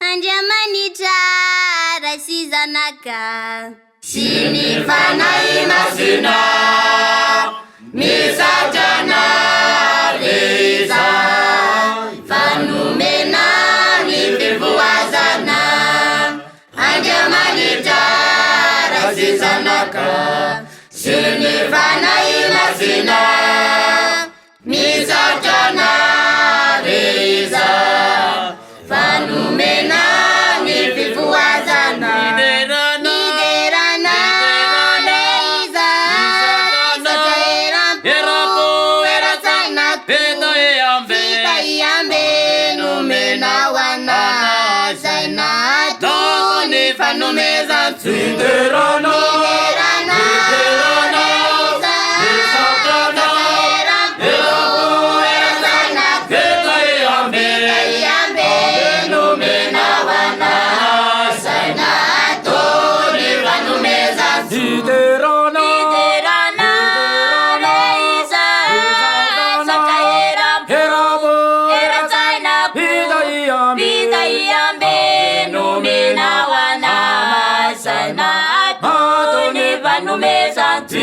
Andriamanitra raisy zanaka sy ny fanahy masina misatrana reza fanomena ny fivoazana. Andriamanitra raisy zanaka sy ny fanahy masina misatrana reza fanomena ny fivoazana. Niderana reza satraeram-po eratsaina vita iambe nomena hoana saina tony fanomezan-tso.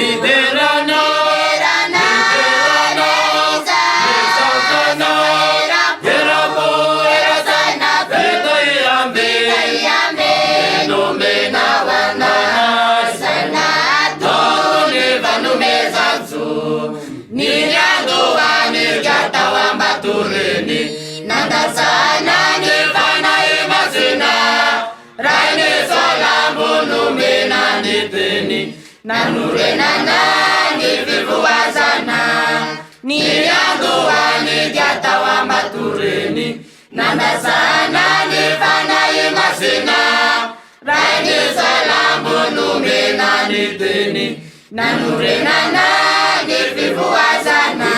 Niderana nandasana ny fanahy masina rainy salambo nomena ny teny nanorenana ny fivoazana. Ny andohany dia tao ambatoreny nandasana ny fanahy masina rainy salambo nomena ny teny nanorenana ny fivoazana.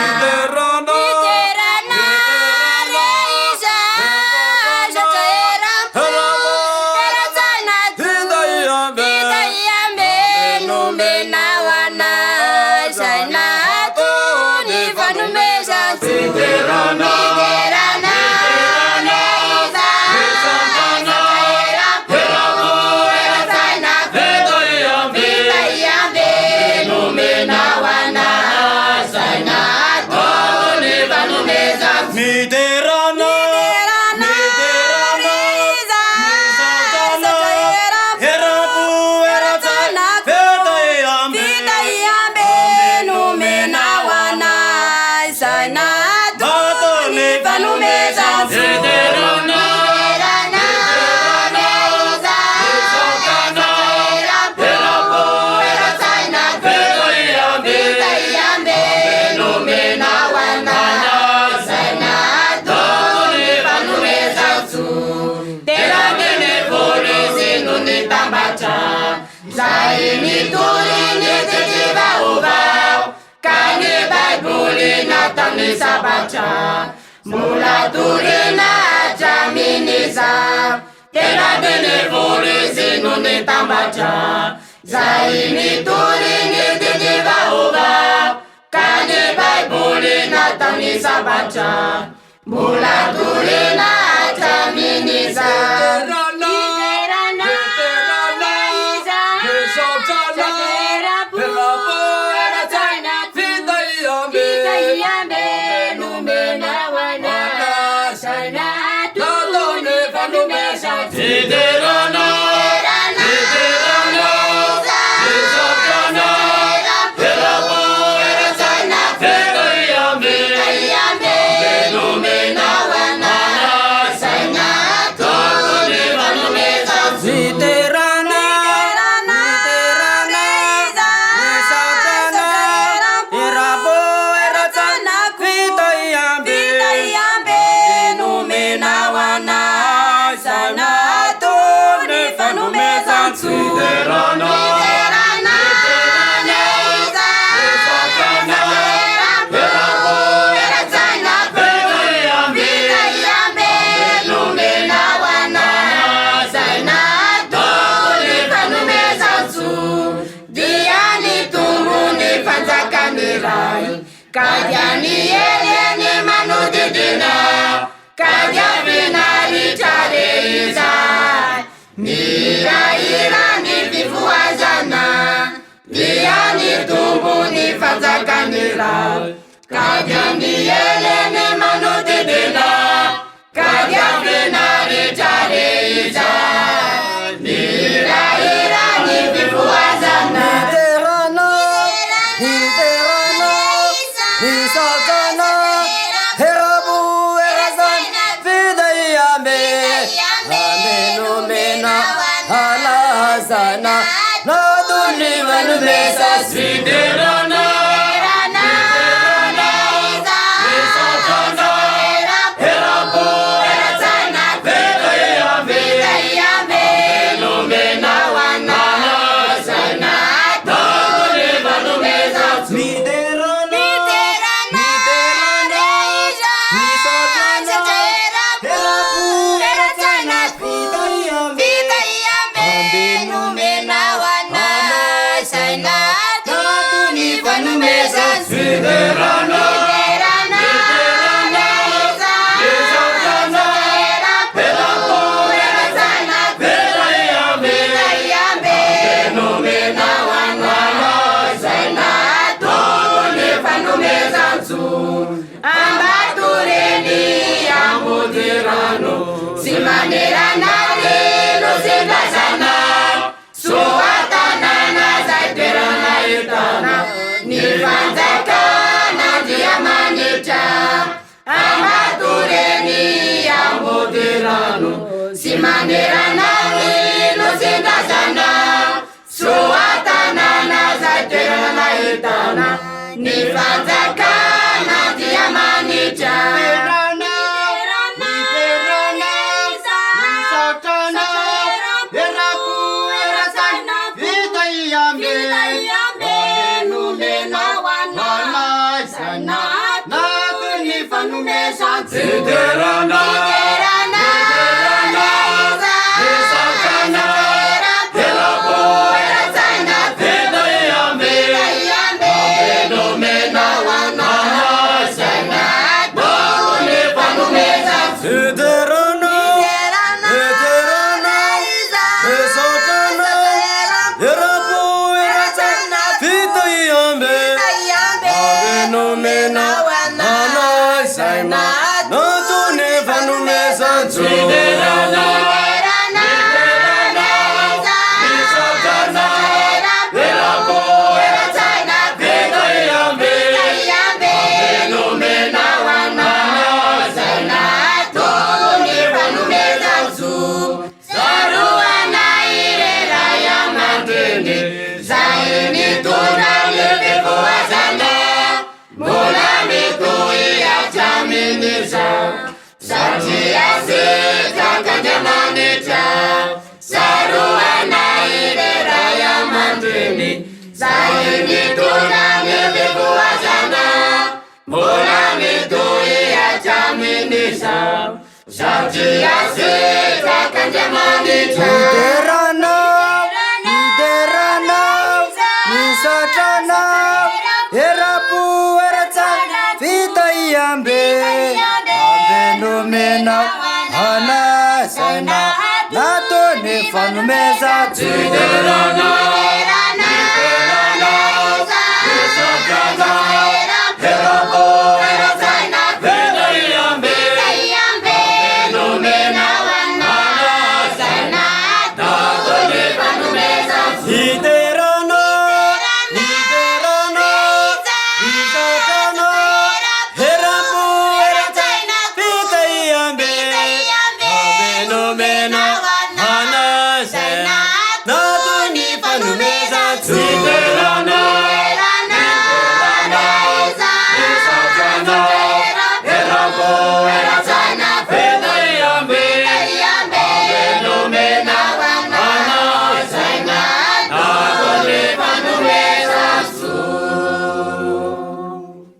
Zay nitory ny vaovao ka ny Baiboly nataony sabatra mbola torina hatraminy izao tena be ny vory zino ny tambatra. Zay nitory ny vaovao ka ny Baiboly nataony sabatra mbola torina hatraminy izao. Kadiani ele ni manudidina Kadiani nari chare iza Israel. Kadiani elene manutidina, kadiafina richare Israel. Nira ira ni vifuazana. Niterana, nisakana, herabu erazan, vidayame, amenu mena, halazana, naduni manu mesas. Niterana. Simanerana lelo zendazana, soatana na zaiterana itana, nivanzakana diamanita, amatureni amoderano. Simanerana lelo zendazana, soatana na zaiterana itana, nivanzakana diamanita. Niterana, Zaini tunani vikuwazana, mula mitui ya chaminisa, sauti ya sita kanjamanita. Niterana, nisatana, herapu erazan, vidayame, amenu mena, halazana, naduni manu mesas. Niterana, Niterana,